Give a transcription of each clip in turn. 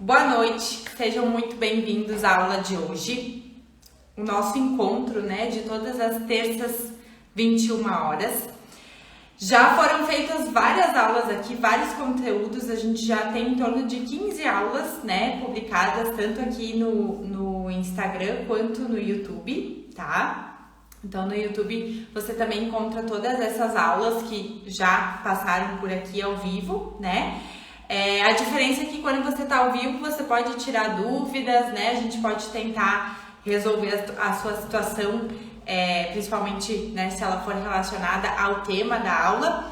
Boa noite, sejam muito bem-vindos à aula de hoje, o nosso encontro, de todas as terças, 21 horas. Já foram feitas várias aulas aqui, vários conteúdos, a gente já tem em torno de 15 aulas, publicadas tanto aqui no Instagram quanto no YouTube, tá? Então no YouTube você também encontra todas essas aulas que já passaram por aqui ao vivo, A diferença é que quando você está ao vivo, você pode tirar dúvidas, a gente pode tentar resolver a sua situação, principalmente se ela for relacionada ao tema da aula,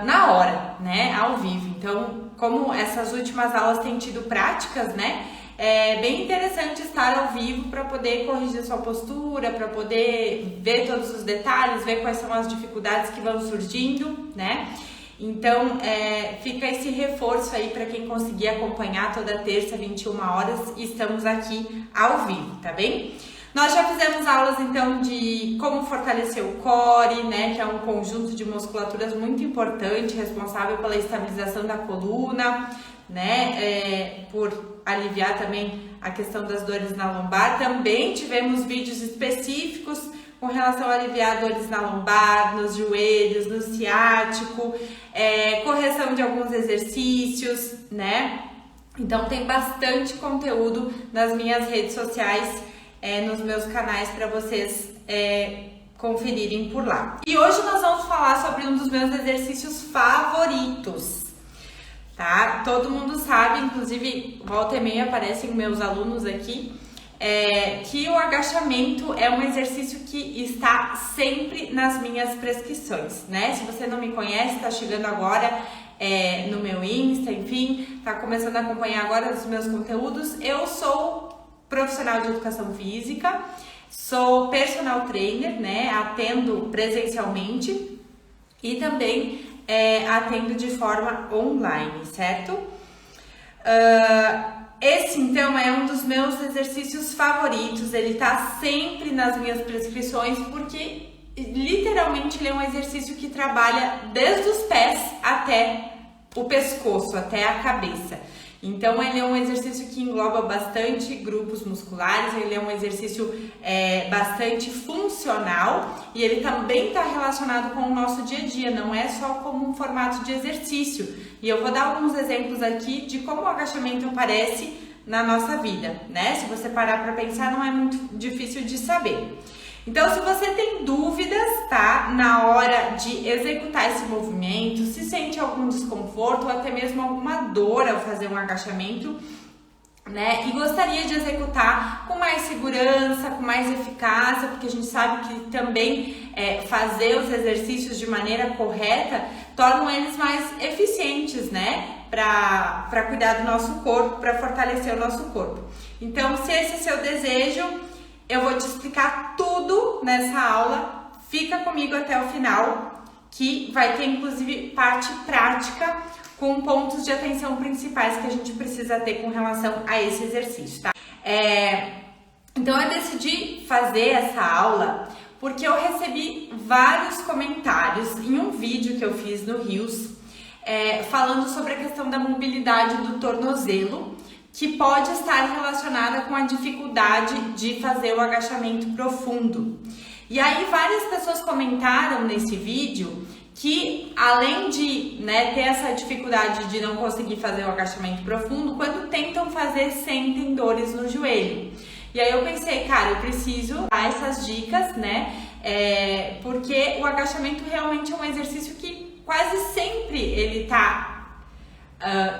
na hora, ao vivo. Então, como essas últimas aulas têm tido práticas, é bem interessante estar ao vivo para poder corrigir sua postura, para poder ver todos os detalhes, ver quais são as dificuldades que vão surgindo, Então, fica esse reforço aí para quem conseguir acompanhar toda terça, 21 horas, estamos aqui ao vivo, tá bem? Nós já fizemos aulas, então, de como fortalecer o core, que é um conjunto de musculaturas muito importante, responsável pela estabilização da coluna, por aliviar também a questão das dores na lombar. Também tivemos vídeos específicos com relação a aliviar dores na lombar, nos joelhos, no ciático, correção de alguns exercícios, Então tem bastante conteúdo nas minhas redes sociais, nos meus canais para vocês conferirem por lá. E hoje nós vamos falar sobre um dos meus exercícios favoritos, tá? Todo mundo sabe, inclusive volta e meia aparecem meus alunos aqui, que o agachamento é um exercício que está sempre nas minhas prescrições, Se você não me conhece, está chegando agora no meu Insta, enfim, está começando a acompanhar agora os meus conteúdos. Eu sou profissional de educação física, sou personal trainer, atendo presencialmente e também atendo de forma online, certo? Esse, então, é um dos meus exercícios favoritos, ele tá sempre nas minhas prescrições, porque literalmente ele é um exercício que trabalha desde os pés até o pescoço, até a cabeça. Então, ele é um exercício que engloba bastante grupos musculares, ele é um exercício bastante funcional e ele também está relacionado com o nosso dia a dia, não é só como um formato de exercício. E eu vou dar alguns exemplos aqui de como o agachamento aparece na nossa vida, Se você parar para pensar, não é muito difícil de saber. Então, se você tem dúvidas, na hora de executar esse movimento, se sente algum desconforto ou até mesmo alguma dor ao fazer um agachamento, e gostaria de executar com mais segurança, com mais eficácia, porque a gente sabe que também fazer os exercícios de maneira correta tornam eles mais eficientes, para cuidar do nosso corpo, para fortalecer o nosso corpo. Então, se esse é seu desejo, eu vou te explicar tudo nessa aula, fica comigo até o final, que vai ter inclusive parte prática com pontos de atenção principais que a gente precisa ter com relação a esse exercício, tá? Então eu decidi fazer essa aula porque eu recebi vários comentários em um vídeo que eu fiz no Reels, falando sobre a questão da mobilidade do tornozelo, que pode estar relacionada com a dificuldade de fazer o agachamento profundo. E aí várias pessoas comentaram nesse vídeo que além de ter essa dificuldade de não conseguir fazer o agachamento profundo, quando tentam fazer sentem dores no joelho. E aí eu pensei, cara, eu preciso dar essas dicas, porque o agachamento realmente é um exercício que quase sempre ele tá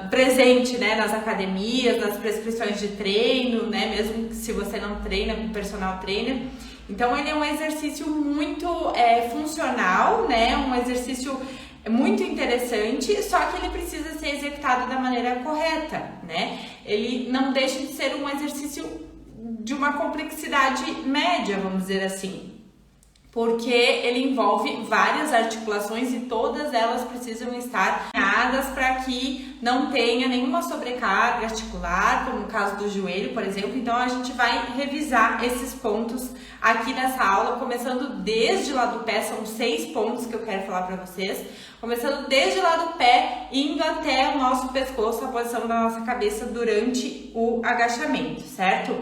presente, nas academias, nas prescrições de treino, mesmo se você não treina com personal trainer. Então ele é um exercício muito funcional, um exercício muito interessante, só que ele precisa ser executado da maneira correta, Ele não deixa de ser um exercício de uma complexidade média, vamos dizer assim. porque ele envolve várias articulações e todas elas precisam estar alinhadas para que não tenha nenhuma sobrecarga articular, como no caso do joelho, por exemplo. Então a gente vai revisar esses pontos aqui nessa aula, começando desde lá do pé, são 6 pontos que eu quero falar para vocês, começando desde lá do pé, indo até o nosso pescoço, a posição da nossa cabeça durante o agachamento, certo?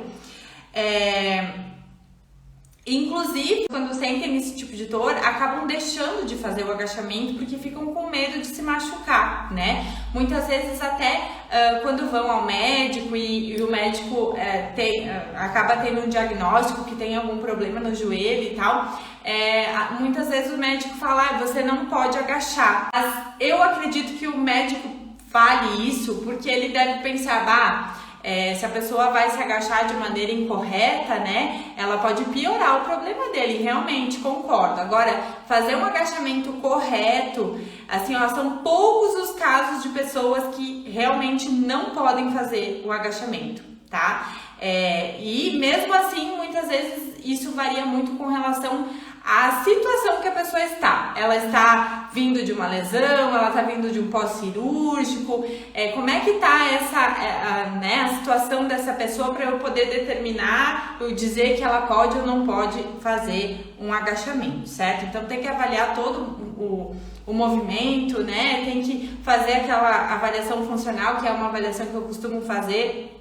Inclusive, quando sentem esse tipo de dor, acabam deixando de fazer o agachamento porque ficam com medo de se machucar, né? Muitas vezes até quando vão ao médico e o médico acaba tendo um diagnóstico que tem algum problema no joelho e tal, muitas vezes o médico fala, você não pode agachar. Mas eu acredito que o médico fale isso porque ele deve pensar, se a pessoa vai se agachar de maneira incorreta, né, ela pode piorar o problema dele, realmente, concordo. Agora, fazer um agachamento correto, assim, são poucos os casos de pessoas que realmente não podem fazer o agachamento, tá? E mesmo assim, muitas vezes isso varia muito com relação à situação que a pessoa está. Ela está vindo de uma lesão, ela está vindo de um pós-cirúrgico, como é que está a situação dessa pessoa para eu poder determinar, eu dizer que ela pode ou não pode fazer um agachamento, certo? Então tem que avaliar todo o movimento, né? Tem que fazer aquela avaliação funcional, que é uma avaliação que eu costumo fazer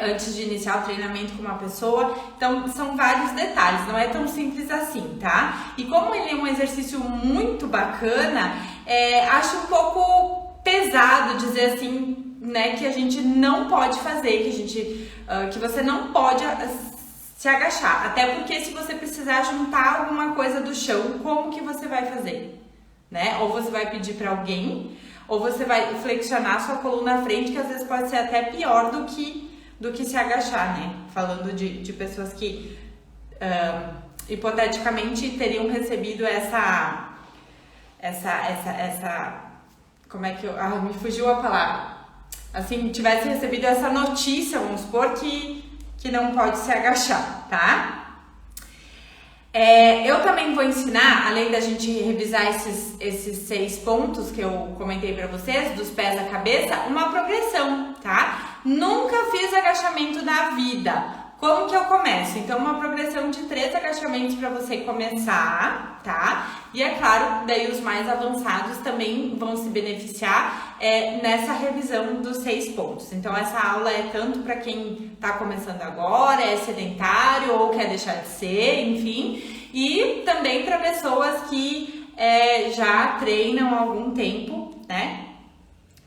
antes de iniciar o treinamento com uma pessoa. Então são vários detalhes, não é tão simples assim, tá? E como ele é um exercício muito bacana, acho um pouco pesado dizer assim, né, que a gente não pode fazer, que você não pode se agachar, até porque se você precisar juntar alguma coisa do chão, como que você vai fazer, né? Ou você vai pedir para alguém, ou você vai flexionar sua coluna à frente, que às vezes pode ser até pior do que se agachar, né? Falando de pessoas que hipoteticamente teriam recebido essa como é que me fugiu a palavra, assim, tivesse recebido essa notícia, vamos supor que não pode se agachar, tá? Eu também vou ensinar, além da gente revisar esses 6 pontos que eu comentei pra vocês, dos pés à cabeça, uma progressão, tá? Nunca fiz agachamento na vida. Como que eu começo? Então, uma progressão de 3 agachamentos para você começar, tá? E é claro, daí os mais avançados também vão se beneficiar nessa revisão dos 6 pontos. Então, essa aula é tanto para quem está começando agora, é sedentário ou quer deixar de ser, enfim. E também para pessoas que já treinam há algum tempo, né?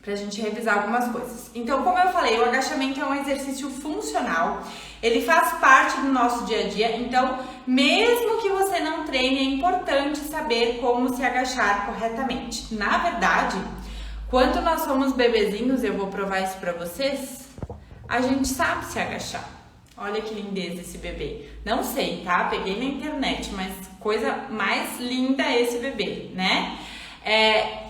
Pra gente revisar algumas coisas. Então, como eu falei, o agachamento é um exercício funcional, ele faz parte do nosso dia a dia, então, mesmo que você não treine, é importante saber como se agachar corretamente. Na verdade, quando nós somos bebezinhos, eu vou provar isso pra vocês, a gente sabe se agachar. Olha que lindeza esse bebê. Não sei, tá? Peguei na internet, mas coisa mais linda é esse bebê, né?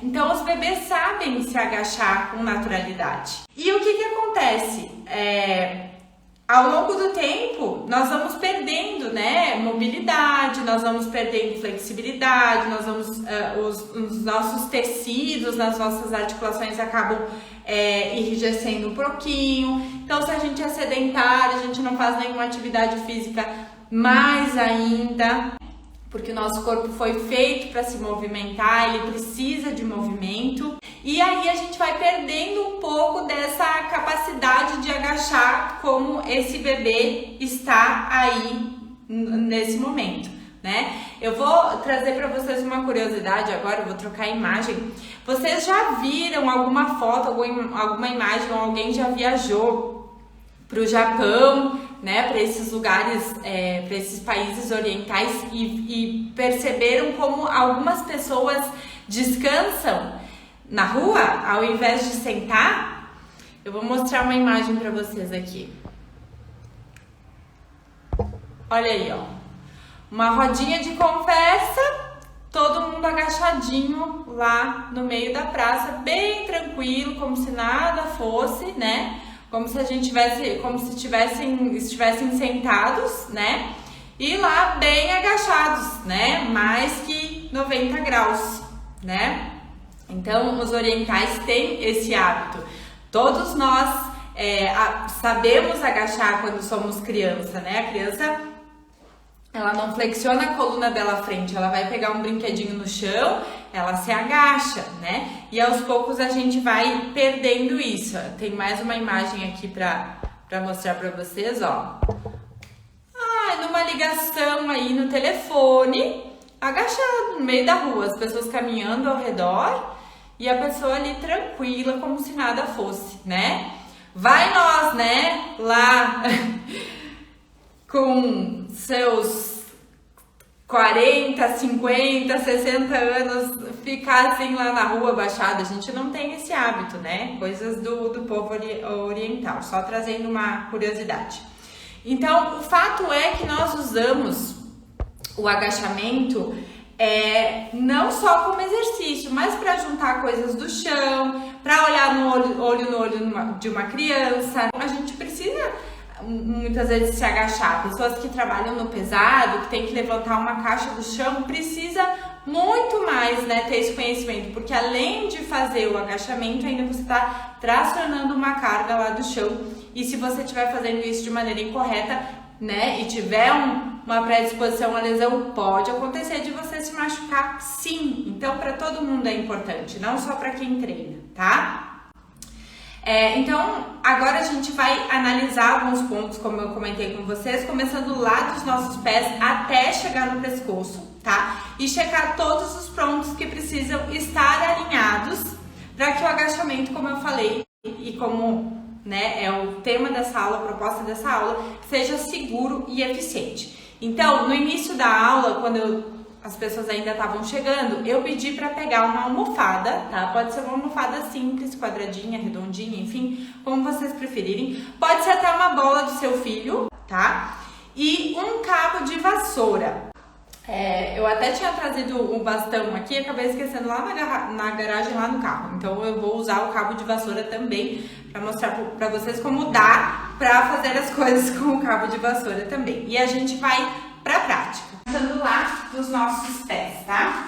Então os bebês sabem se agachar com naturalidade. E o que acontece? Ao longo do tempo, nós vamos perdendo, né, mobilidade, nós vamos perdendo flexibilidade, os nossos tecidos, nas nossas articulações acabam enrijecendo um pouquinho. Então, se a gente é sedentário, a gente não faz nenhuma atividade física, mais ainda, porque o nosso corpo foi feito para se movimentar, ele precisa de movimento, e aí a gente vai perdendo um pouco dessa capacidade de agachar como esse bebê está aí nesse momento, né? Eu vou trazer para vocês uma curiosidade agora, eu vou trocar a imagem. Vocês já viram alguma foto, alguma imagem, ou alguém já viajou para o Japão, né, para esses lugares, para esses países orientais e perceberam como algumas pessoas descansam na rua ao invés de sentar? Eu vou mostrar uma imagem para vocês aqui. Olha aí, ó, uma rodinha de conversa, todo mundo agachadinho lá no meio da praça, bem tranquilo, como se nada fosse, né? Como se a gente estivessem sentados, né? e lá bem agachados, né? Mais que 90 graus, né? Então, os orientais têm esse hábito. Todos nós sabemos agachar quando somos criança, né? A criança, ela não flexiona a coluna dela à frente, ela vai pegar um brinquedinho no chão, ela se agacha, né? E aos poucos a gente vai perdendo isso. Tem mais uma imagem aqui pra mostrar pra vocês, ó. Numa ligação aí no telefone, agachado no meio da rua, as pessoas caminhando ao redor e a pessoa ali tranquila, como se nada fosse, né? Vai nós, né, lá com seus 40, 50, 60 anos, ficar assim lá na rua abaixado. A gente não tem esse hábito, né? Coisas do povo oriental, só trazendo uma curiosidade. Então, o fato é que nós usamos o agachamento não só como exercício, mas para juntar coisas do chão, para olhar no olho de uma criança. A gente precisa muitas vezes se agachar. Pessoas que trabalham no pesado, que tem que levantar uma caixa do chão, precisa muito mais, né, ter esse conhecimento, porque além de fazer o agachamento, ainda você está tracionando uma carga lá do chão. E se você estiver fazendo isso de maneira incorreta, né, e tiver uma predisposição à lesão, pode acontecer de você se machucar, sim. Então, para todo mundo é importante, não só para quem treina, tá? Então, agora a gente vai analisar alguns pontos, como eu comentei com vocês, começando lá dos nossos pés até chegar no pescoço, tá? E checar todos os pontos que precisam estar alinhados para que o agachamento, como eu falei, e como, né, é o tema dessa aula, a proposta dessa aula, seja seguro e eficiente. Então, no início da aula, quando as pessoas ainda estavam chegando, eu pedi para pegar uma almofada, tá? Pode ser uma almofada simples, quadradinha, redondinha, enfim, como vocês preferirem. Pode ser até uma bola do seu filho, tá? E um cabo de vassoura. Eu até tinha trazido o bastão aqui e acabei esquecendo lá na garagem, lá no carro. Então eu vou usar o cabo de vassoura também para mostrar para vocês como dá para fazer as coisas com o cabo de vassoura também. E a gente vai para a prática. Começando lá dos nossos pés, tá?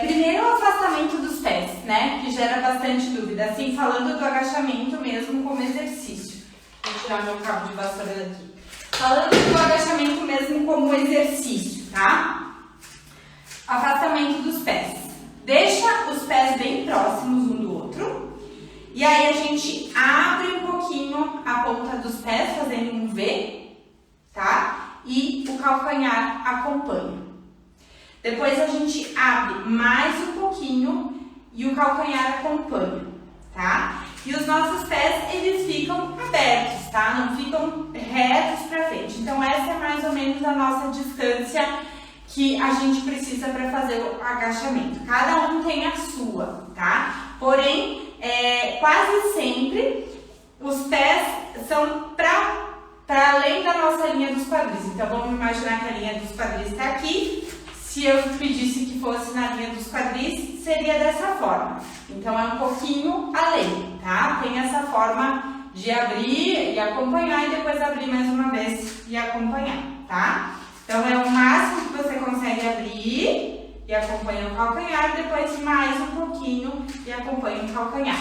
Primeiro o afastamento dos pés, né? Que gera bastante dúvida. Assim, falando do agachamento mesmo como exercício. Vou tirar meu cabo de vassoura daqui. Falando do agachamento mesmo como exercício, tá? Afastamento dos pés. Deixa os pés bem próximos um do outro. E aí a gente abre um pouquinho a ponta dos pés, fazendo um V, tá? E o calcanhar acompanha. Depois a gente abre mais um pouquinho e o calcanhar acompanha, tá? E os nossos pés, eles ficam abertos, tá? Não ficam retos pra frente. Então essa é mais ou menos a nossa distância que a gente precisa para fazer o agachamento. Cada um tem a sua, tá? Porém, quase sempre os pés são para além da nossa linha dos quadris. Então vamos imaginar que a linha dos quadris está aqui. Se eu pedisse que fosse na linha dos quadris, seria dessa forma. Então é um pouquinho além, tá? Tem essa forma de abrir e acompanhar e depois abrir mais uma vez e acompanhar, tá? Então é o máximo que você consegue abrir e acompanha o calcanhar, depois mais um pouquinho e acompanha o calcanhar,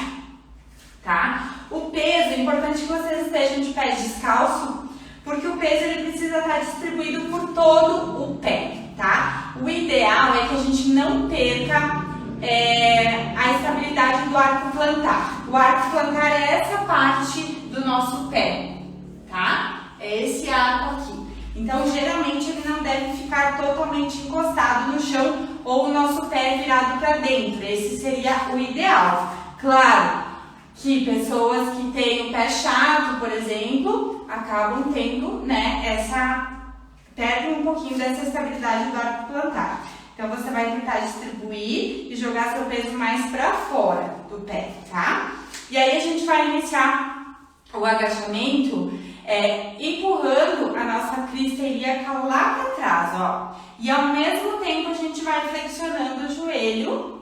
tá? O peso, é importante que vocês estejam de pé descalço, porque o peso ele precisa estar distribuído por todo o pé, tá? O ideal é que a gente não perca a estabilidade do arco plantar. O arco plantar é essa parte do nosso pé, tá? É esse arco aqui. Então, geralmente, ele não deve ficar totalmente encostado no chão ou o nosso pé virado para dentro. Esse seria o ideal. Claro que pessoas que têm o pé chato, por exemplo, acabam tendo, né, perdem um pouquinho dessa estabilidade do arco plantar. Então, você vai tentar distribuir e jogar seu peso mais para fora do pé, tá? E aí, a gente vai iniciar o agachamento empurrando a nossa crista ilíaca lá para trás, ó. E ao mesmo tempo, a gente vai flexionando o joelho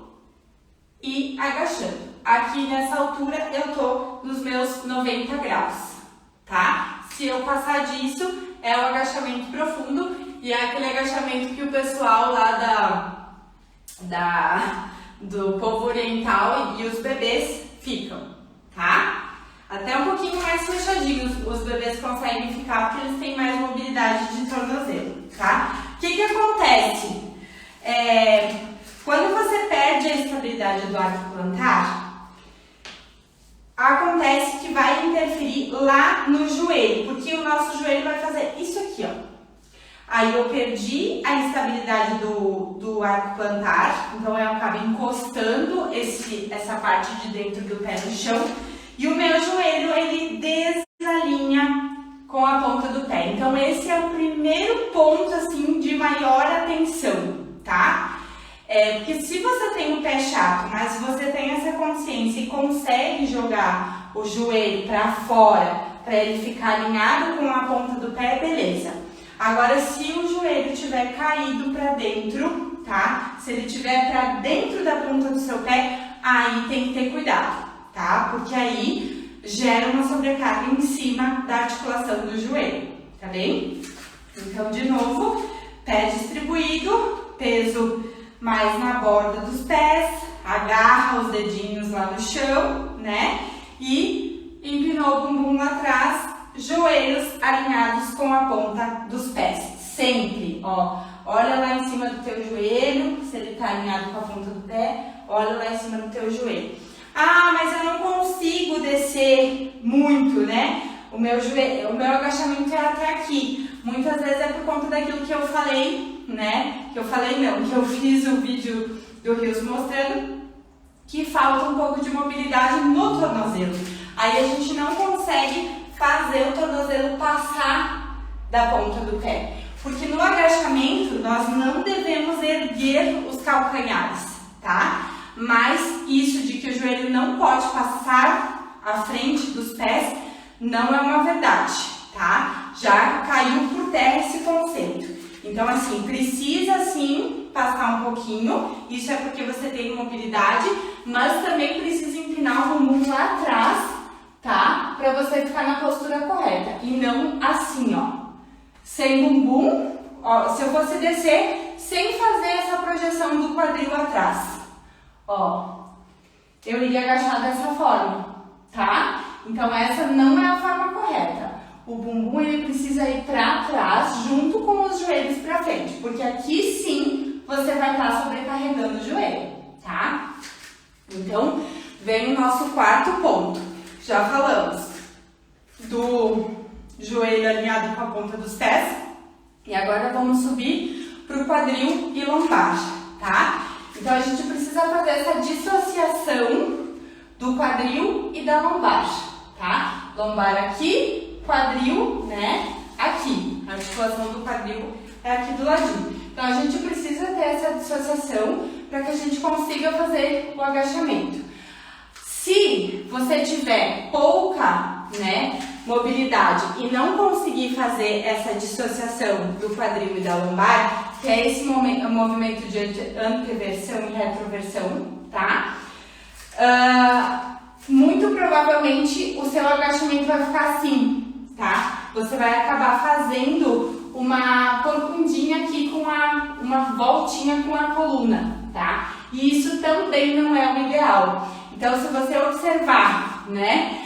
e agachando. Aqui nessa altura, eu tô nos meus 90 graus, tá? Se eu passar disso, é o agachamento profundo e é aquele agachamento que o pessoal lá do povo oriental e os bebês ficam, tá? Até um pouquinho mais fechadinhos os bebês conseguem ficar porque eles têm mais mobilidade de tornozelo, tá? O que acontece? Quando você perde a estabilidade do arco plantar, acontece que vai interferir lá no joelho, porque o nosso joelho vai fazer isso aqui, ó. Aí eu perdi a estabilidade do arco plantar, então eu acabo encostando essa parte de dentro do pé no chão e o meu joelho ele desalinha com a ponta do pé. Então esse é o primeiro ponto assim de maior atenção, tá? Porque se você tem um pé chato, mas você tem essa consciência e consegue jogar o joelho para fora para ele ficar alinhado com a ponta do pé, beleza. Agora, se o joelho tiver caído para dentro, tá? Se ele tiver para dentro da ponta do seu pé, aí tem que ter cuidado, tá? Porque aí gera uma sobrecarga em cima da articulação do joelho, tá bem? Então, de novo, pé distribuído, peso mais na borda dos pés, agarra os dedinhos lá no chão, né? E empinou o bumbum lá atrás, joelhos alinhados com a ponta dos pés, sempre, ó, olha lá em cima do teu joelho, se ele tá alinhado com a ponta do pé, olha lá em cima do teu joelho. Ah, mas eu não consigo descer muito, né? O meu agachamento é até aqui, muitas vezes é por conta daquilo que eu falei, né? Que eu fiz o vídeo do Rios mostrando que falta um pouco de mobilidade no tornozelo, aí a gente não consegue fazer o tornozelo passar da ponta do pé. Porque no agachamento nós não devemos erguer os calcanhares, tá? Mas isso de que o joelho não pode passar à frente dos pés não é uma verdade, tá? Já caiu por terra esse conceito. Então, assim, precisa sim passar um pouquinho, isso é porque você tem mobilidade, mas também precisa empinar o bumbum lá atrás, tá? Pra você ficar na postura correta. E não assim, ó. Sem bumbum, ó. Se eu fosse descer sem fazer essa projeção do quadril atrás, ó. Eu iria agachar dessa forma, tá? Então essa não é a forma correta. O bumbum ele precisa ir pra trás junto com os joelhos pra frente. Porque aqui sim você vai estar sobrecarregando o joelho, tá? Então vem o nosso quarto ponto. Já falamos do joelho alinhado com a ponta dos pés e agora vamos subir para o quadril e lombar, tá? Então a gente precisa fazer essa dissociação do quadril e da lombar, tá? Lombar aqui, quadril, né? Aqui, a articulação do quadril é aqui do ladinho. Então a gente precisa ter essa dissociação para que a gente consiga fazer o agachamento. Se você tiver pouca, né, mobilidade e não conseguir fazer essa dissociação do quadril e da lombar, que é esse movimento de anteversão e retroversão, tá? Muito provavelmente o seu agachamento vai ficar assim, tá? Você vai acabar fazendo uma corcundinha aqui com uma voltinha com a coluna, tá? E isso também não é o ideal. Então, se você observar, né,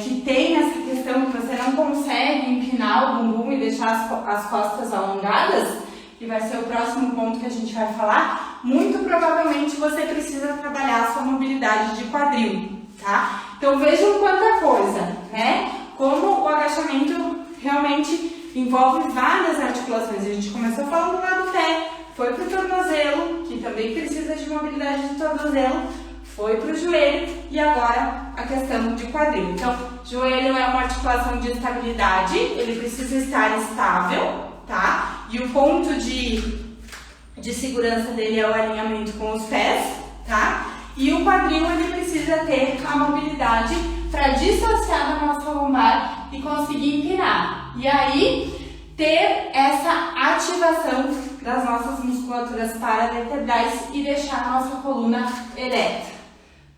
que tem essa questão que você não consegue empinar o bumbum e deixar as costas alongadas, que vai ser o próximo ponto que a gente vai falar, muito provavelmente você precisa trabalhar a sua mobilidade de quadril, tá? Então, vejam quanta coisa, né? Como o agachamento realmente envolve várias articulações. A gente começou falando lá do pé, foi pro tornozelo, que também precisa de mobilidade de tornozelo, foi para o joelho e agora a questão de quadril. Então, joelho é uma articulação de estabilidade, ele precisa estar estável, tá? E o ponto de segurança dele é o alinhamento com os pés, tá? E o quadril, ele precisa ter a mobilidade para dissociar da nossa lombar e conseguir empinar. E aí, ter essa ativação das nossas musculaturas paravertebrais e deixar a nossa coluna ereta.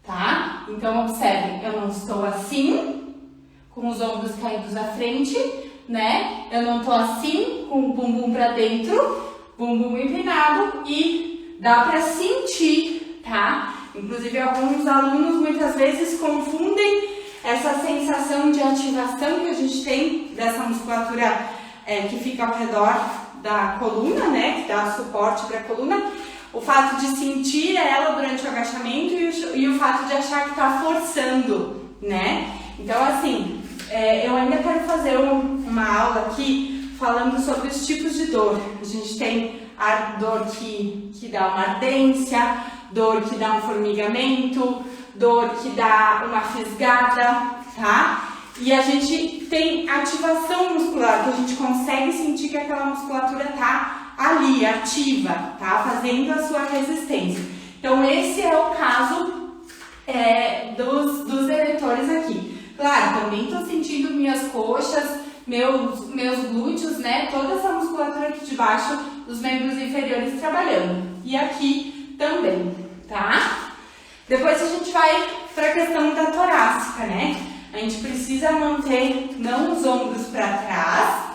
Tá? Então, observem, eu não estou assim, com os ombros caídos à frente, né? Eu não tô assim, com o bumbum pra dentro, bumbum empinado, e dá pra sentir, tá? Inclusive, alguns alunos muitas vezes confundem essa sensação de ativação que a gente tem dessa musculatura que fica ao redor da coluna, né? Que dá suporte para a coluna. O fato de sentir ela durante o agachamento e o fato de achar que tá forçando, né? Então, assim, eu ainda quero fazer uma aula aqui falando sobre os tipos de dor. A gente tem a dor que dá uma ardência, dor que dá um formigamento, dor que dá uma fisgada, tá? E a gente tem ativação muscular, que a gente consegue sentir que aquela musculatura tá ali, ativa, tá? Fazendo a sua resistência. Então, esse é o caso dos eretores aqui. Claro, também tô sentindo minhas coxas, meus glúteos, né? Toda essa musculatura aqui de baixo dos membros inferiores trabalhando. E aqui também, tá? Depois a gente vai para a questão da torácica, né? A gente precisa manter não os ombros para trás,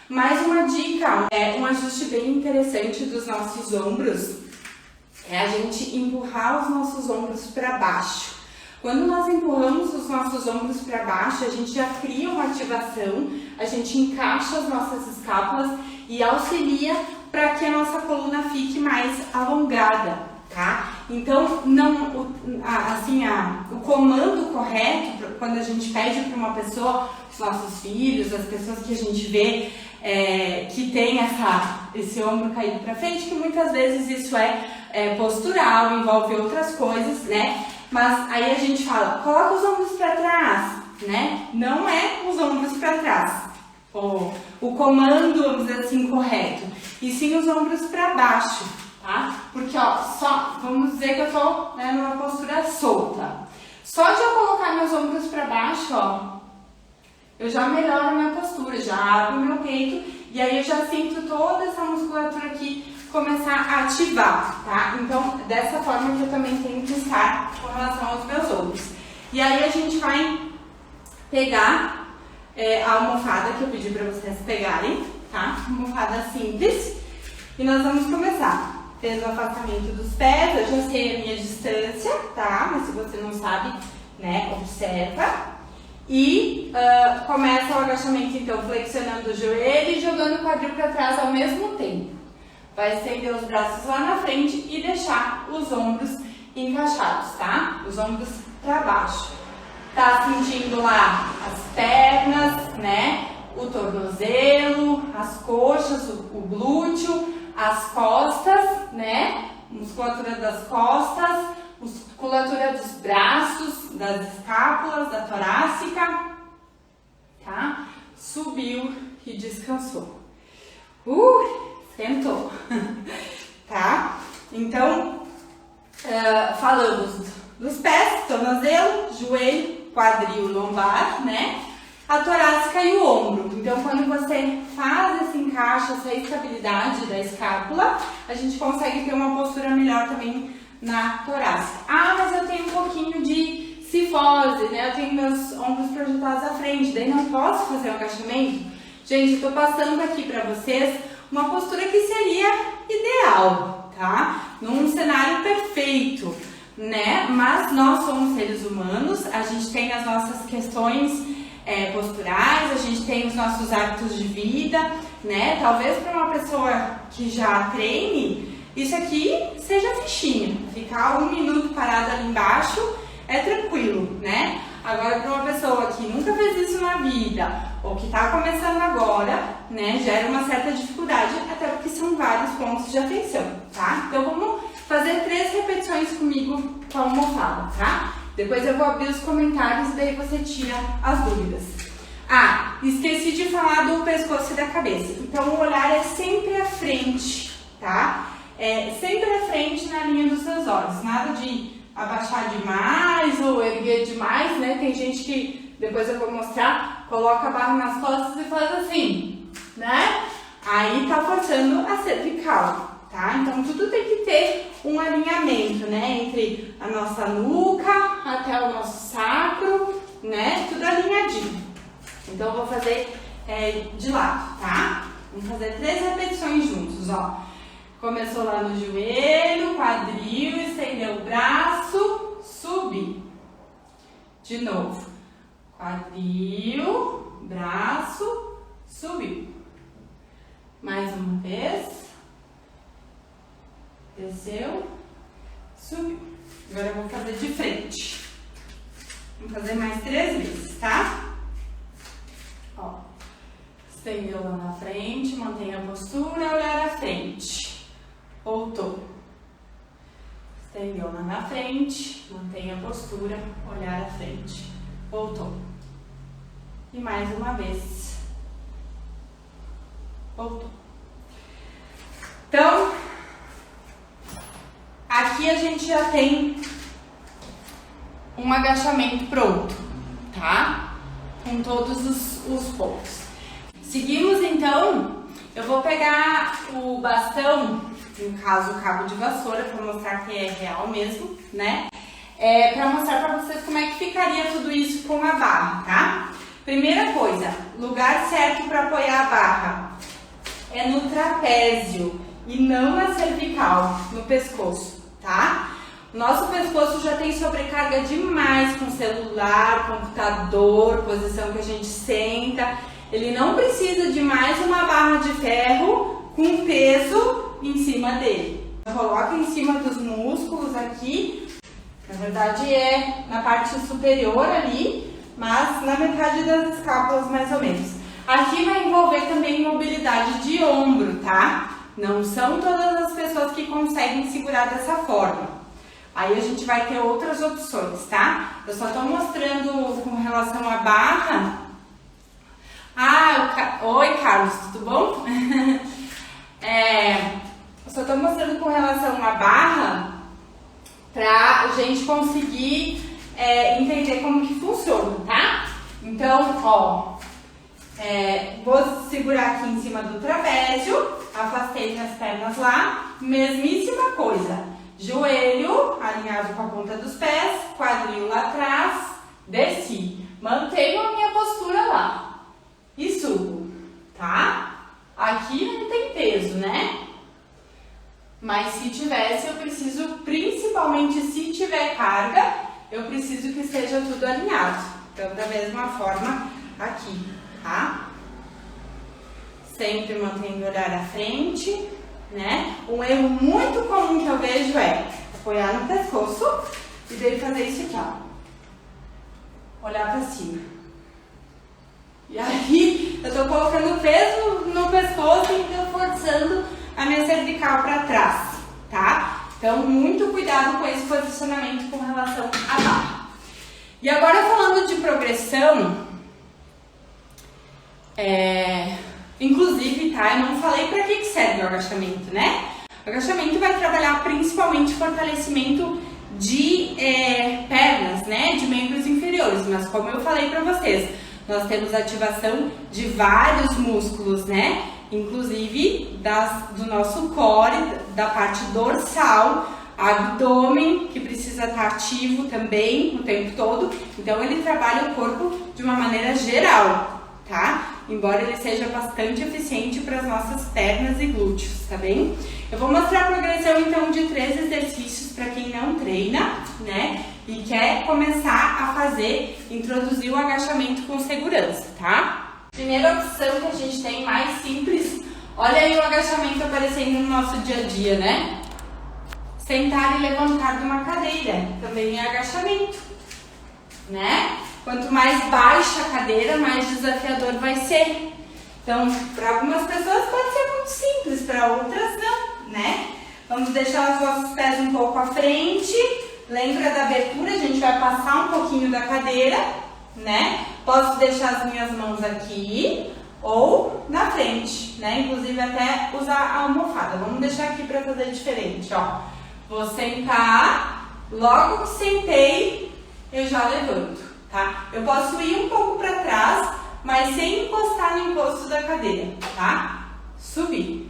mas uma dica, um ajuste bem interessante dos nossos ombros é a gente empurrar os nossos ombros para baixo. Quando nós empurramos os nossos ombros para baixo, a gente já cria uma ativação, a gente encaixa as nossas escápulas e auxilia para que a nossa coluna fique mais alongada, tá? Então, o comando correto, quando a gente pede para uma pessoa, os nossos filhos, as pessoas que a gente vê que tem esse ombro caído para frente, que muitas vezes isso é postural, envolve outras coisas, né? Mas aí a gente fala, coloca os ombros para trás, né? Não é os ombros para trás, o comando, vamos dizer assim, correto, e sim os ombros para baixo, tá? Porque, vamos dizer que eu tô numa postura solta. Só de eu colocar meus ombros para baixo, eu já melhoro a minha postura, já abro o meu peito, e aí eu já sinto toda essa musculatura aqui começar a ativar, tá? Então, dessa forma que eu também tenho que estar com relação aos meus ombros. E aí a gente vai pegar a almofada que eu pedi para vocês pegarem, tá? Almofada simples. E nós vamos começar. Fez o afastamento dos pés, eu já sei a minha distância, tá? Mas se você não sabe, né, observa. E começa o agachamento, então, flexionando o joelho e jogando o quadril para trás ao mesmo tempo. Vai estender os braços lá na frente e deixar os ombros encaixados, tá? Os ombros para baixo. Tá sentindo lá as pernas, né? O tornozelo, as coxas, o glúteo, as costas, né? Musculatura das costas, musculatura dos braços, das escápulas, da torácica, tá? Subiu e descansou. Sentou, tá? Então, falamos dos pés, tornozelo, joelho, quadril, lombar, né? A torácica e o ombro. Então, quando você faz esse encaixe, essa estabilidade da escápula, a gente consegue ter uma postura melhor também na torácica. Mas eu tenho um pouquinho de cifose, né? Eu tenho meus ombros projetados à frente, daí não posso fazer o agachamento? Gente, eu tô passando aqui pra vocês uma postura que seria ideal, tá? Num cenário perfeito, né? Mas nós somos seres humanos, a gente tem as nossas questões posturais, a gente tem os nossos hábitos de vida, né? Talvez para uma pessoa que já treine, isso aqui seja fichinha. Ficar 1 minuto parada ali embaixo é tranquilo, né? Agora, para uma pessoa que nunca fez isso na vida, ou que está começando agora, né, gera uma certa dificuldade, até porque são vários pontos de atenção, tá? Então, vamos fazer 3 repetições comigo com a almofada, tá? Depois eu vou abrir os comentários e daí você tira as dúvidas. Esqueci de falar do pescoço e da cabeça. Então, o olhar é sempre à frente, tá? Sempre à frente na linha dos seus olhos. Nada de abaixar demais ou erguer demais, né? Tem gente que, depois eu vou mostrar, coloca a barra nas costas e faz assim, né? Aí tá forçando a cervical, tá? Então, tudo tem que ter um alinhamento, né? Entre a nossa nuca até o nosso sacro, né? Tudo alinhadinho. Então, eu vou fazer de lado, tá? Vamos fazer 3 repetições juntos, ó. Começou lá no joelho, quadril, estendeu o braço, subi. De novo. Quadril, braço, subiu. Mais uma vez. Desceu, subiu. Agora eu vou fazer de frente. Vamos fazer mais 3 vezes, tá? Ó. Estendeu lá na frente, mantém a postura, olhar à frente. Voltou. Estendeu lá na frente, mantém a postura, olhar à frente. Voltou. E mais uma vez. Voltou. Então, aqui a gente já tem um agachamento pronto, tá? Com todos os pontos. Seguimos então, eu vou pegar o bastão, no caso o cabo de vassoura, para mostrar que é real mesmo, né? Para mostrar para vocês como é que ficaria tudo isso com a barra, tá? Primeira coisa, lugar certo para apoiar a barra é no trapézio e não na cervical, no pescoço, tá? Nosso pescoço já tem sobrecarga demais com celular, computador, posição que a gente senta. Ele não precisa de mais uma barra de ferro com peso em cima dele. Coloca em cima dos músculos aqui, na verdade é na parte superior ali, mas na metade das escápulas mais ou menos. Aqui vai envolver também mobilidade de ombro, tá? Não são todas as pessoas que conseguem segurar dessa forma. Aí a gente vai ter outras opções, tá? Eu só tô mostrando com relação à barra. Oi, Carlos, tudo bom? Eu só tô mostrando com relação à barra pra gente conseguir entender como que funciona, tá? Então, ó, vou segurar aqui em cima do trapézio, afastei minhas pernas lá, mesmíssima coisa. Joelho alinhado com a ponta dos pés, quadril lá atrás, desci. Mantenho a minha postura lá e subo, tá? Aqui não tem peso, né? Mas se tivesse, eu preciso, principalmente se tiver carga, eu preciso que esteja tudo alinhado. Então, da mesma forma, aqui, tá? Sempre mantendo o olhar à frente, né? Um erro muito comum que eu vejo é apoiar no pescoço e daí fazer isso aqui, ó. Olhar pra cima. E aí, eu tô colocando peso no pescoço e tô forçando a minha cervical pra trás, tá? Então, muito cuidado com esse posicionamento com relação à barra. E agora, falando de progressão, inclusive, tá? Eu não falei pra que serve o agachamento, né? O agachamento vai trabalhar principalmente fortalecimento de pernas, né? De membros inferiores. Mas como eu falei pra vocês, nós temos ativação de vários músculos, né? Inclusive do nosso core, da parte dorsal, abdômen, que precisa estar ativo também o tempo todo. Então, ele trabalha o corpo de uma maneira geral, tá? Embora ele seja bastante eficiente para as nossas pernas e glúteos, tá bem? Eu vou mostrar a progressão, então, de 3 exercícios para quem não treina, né? E quer começar a fazer, introduzir o agachamento com segurança, tá? Primeira opção que a gente tem, mais simples, olha aí o agachamento aparecendo no nosso dia a dia, né? Sentar e levantar de uma cadeira, também é agachamento, né? Quanto mais baixa a cadeira, mais desafiador vai ser. Então, para algumas pessoas pode ser muito simples, para outras não, né? Vamos deixar os nossos pés um pouco à frente. Lembra da abertura? A gente vai passar um pouquinho da cadeira, né? Posso deixar as minhas mãos aqui ou na frente, né? Inclusive até usar a almofada. Vamos deixar aqui para fazer diferente, ó. Vou sentar, logo que sentei, eu já levanto, tá? Eu posso ir um pouco para trás, mas sem encostar no encosto da cadeira, tá? Subi.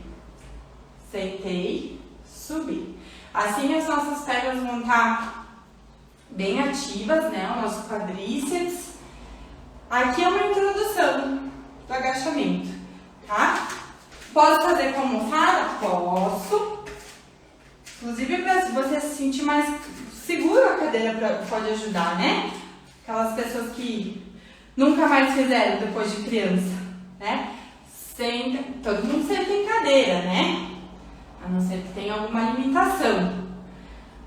Sentei, subi. Assim as nossas pernas vão estar bem ativas, né? O nosso quadríceps. Aqui é uma introdução, do agachamento, tá? Posso fazer com almofada? Posso. Inclusive, para você se sentir mais seguro, a cadeira pode ajudar, né? Aquelas pessoas que nunca mais fizeram depois de criança, né? Todo mundo senta em cadeira, né? A não ser que tenha alguma limitação.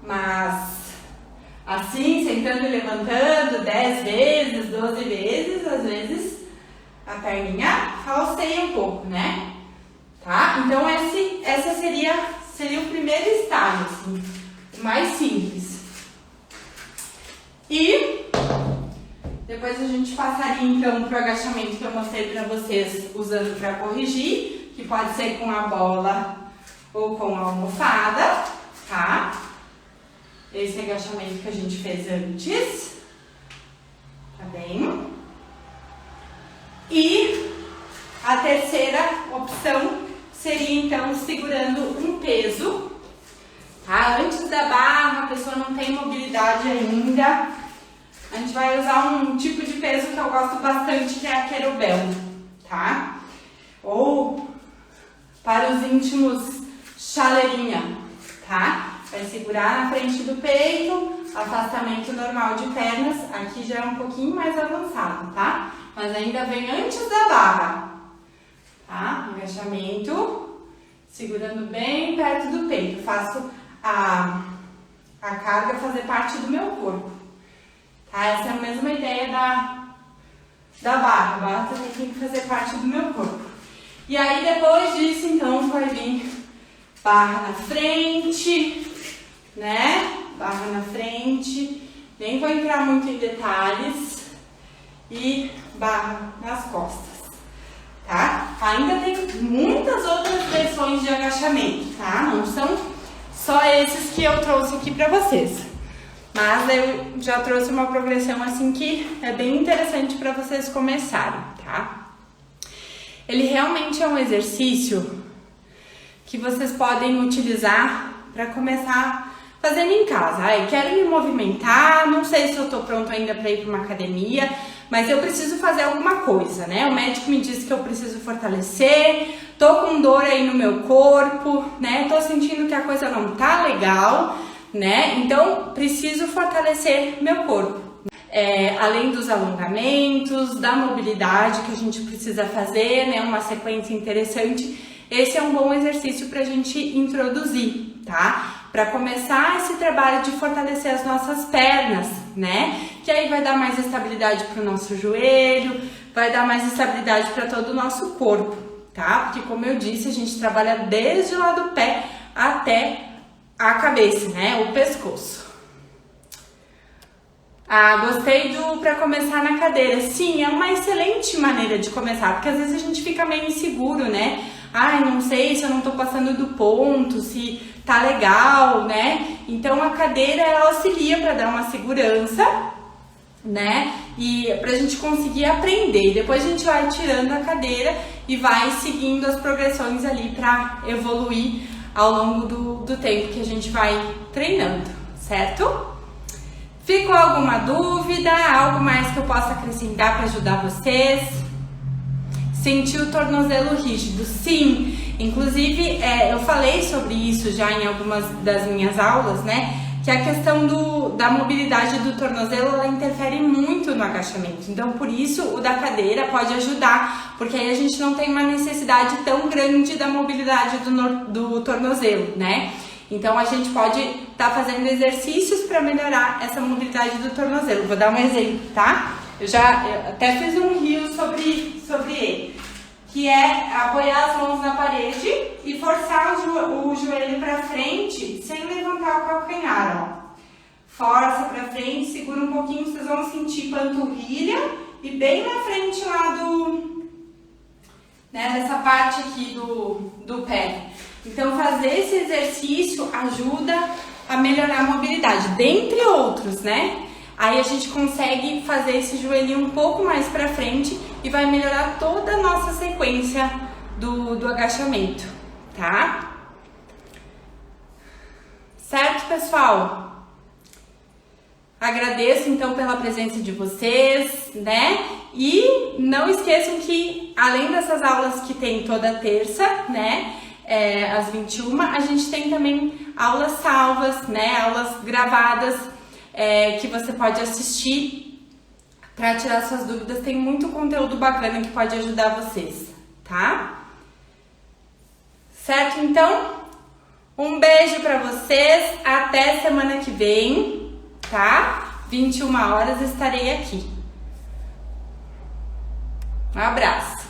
Mas, assim, sentando e levantando 10 vezes, 12 vezes, às vezes a perninha falseia um pouco, né? Tá? Então, essa seria o primeiro estágio, assim, o mais simples. E depois a gente passaria, então, para o agachamento que eu mostrei para vocês, usando para corrigir, que pode ser com a bola ou com a almofada, tá? Esse agachamento que a gente fez antes, tá bem? E a terceira opção seria, então, segurando um peso, tá? Antes da barra, a pessoa não tem mobilidade ainda, a gente vai usar um tipo de peso que eu gosto bastante, que é a kettlebell, tá? Ou, para os íntimos, chaleirinha, tá? Vai segurar na frente do peito, afastamento normal de pernas, aqui já é um pouquinho mais avançado, tá? Mas ainda vem antes da barra, tá? Agachamento, segurando bem perto do peito. Faço a carga fazer parte do meu corpo, tá? Essa é a mesma ideia da barra. A barra também tem que fazer parte do meu corpo. E aí, depois disso, então, vai vir barra na frente, né? Barra na frente. Nem vou entrar muito em detalhes. E barra nas costas, tá? Ainda tem muitas outras versões de agachamento, tá? Não são só esses que eu trouxe aqui pra vocês. Mas eu já trouxe uma progressão assim que é bem interessante para vocês começarem, tá? Ele realmente é um exercício que vocês podem utilizar para começar fazendo em casa. Ai, quero me movimentar, não sei se eu tô pronto ainda para ir para uma academia, mas eu preciso fazer alguma coisa, né? O médico me disse que eu preciso fortalecer, tô com dor aí no meu corpo, né? Tô sentindo que a coisa não tá legal, né? Então, preciso fortalecer meu corpo. Além dos alongamentos, da mobilidade que a gente precisa fazer, né? Uma sequência interessante. Esse é um bom exercício pra gente introduzir, tá? Para começar esse trabalho de fortalecer as nossas pernas, né? Que aí vai dar mais estabilidade para o nosso joelho, vai dar mais estabilidade para todo o nosso corpo, tá? Porque, como eu disse, a gente trabalha desde lá do pé até a cabeça, né? O pescoço. Gostei para começar na cadeira. Sim, é uma excelente maneira de começar, porque às vezes a gente fica meio inseguro, né? Ai, não sei se eu não tô passando do ponto, se tá legal, né? Então a cadeira ela auxilia para dar uma segurança, né? E pra gente conseguir aprender. Depois a gente vai tirando a cadeira e vai seguindo as progressões ali para evoluir ao longo do tempo que a gente vai treinando, certo? Ficou alguma dúvida? Algo mais que eu possa acrescentar para ajudar vocês? Sentir o tornozelo rígido? Sim, inclusive eu falei sobre isso já em algumas das minhas aulas, né? Que a questão da mobilidade do tornozelo, ela interfere muito no agachamento. Então, por isso, o da cadeira pode ajudar, porque aí a gente não tem uma necessidade tão grande da mobilidade do tornozelo, né? Então, a gente pode estar fazendo exercícios para melhorar essa mobilidade do tornozelo. Vou dar um exemplo, tá? Eu até fiz um reel sobre ele, que é apoiar as mãos na parede e forçar o joelho para frente sem levantar o calcanhar, ó. Força para frente, segura um pouquinho, vocês vão sentir panturrilha e bem na frente lá dessa parte aqui do pé. Então, fazer esse exercício ajuda a melhorar a mobilidade, dentre outros, né? Aí a gente consegue fazer esse joelhinho um pouco mais pra frente e vai melhorar toda a nossa sequência do agachamento, tá? Certo, pessoal? Agradeço, então, pela presença de vocês, né? E não esqueçam que, além dessas aulas que tem toda terça, né, às 21, a gente tem também aulas salvas, né, aulas gravadas, que você pode assistir para tirar suas dúvidas. Tem muito conteúdo bacana que pode ajudar vocês, tá? Certo? Então, um beijo para vocês, até semana que vem, tá? 21 horas estarei aqui. Um abraço!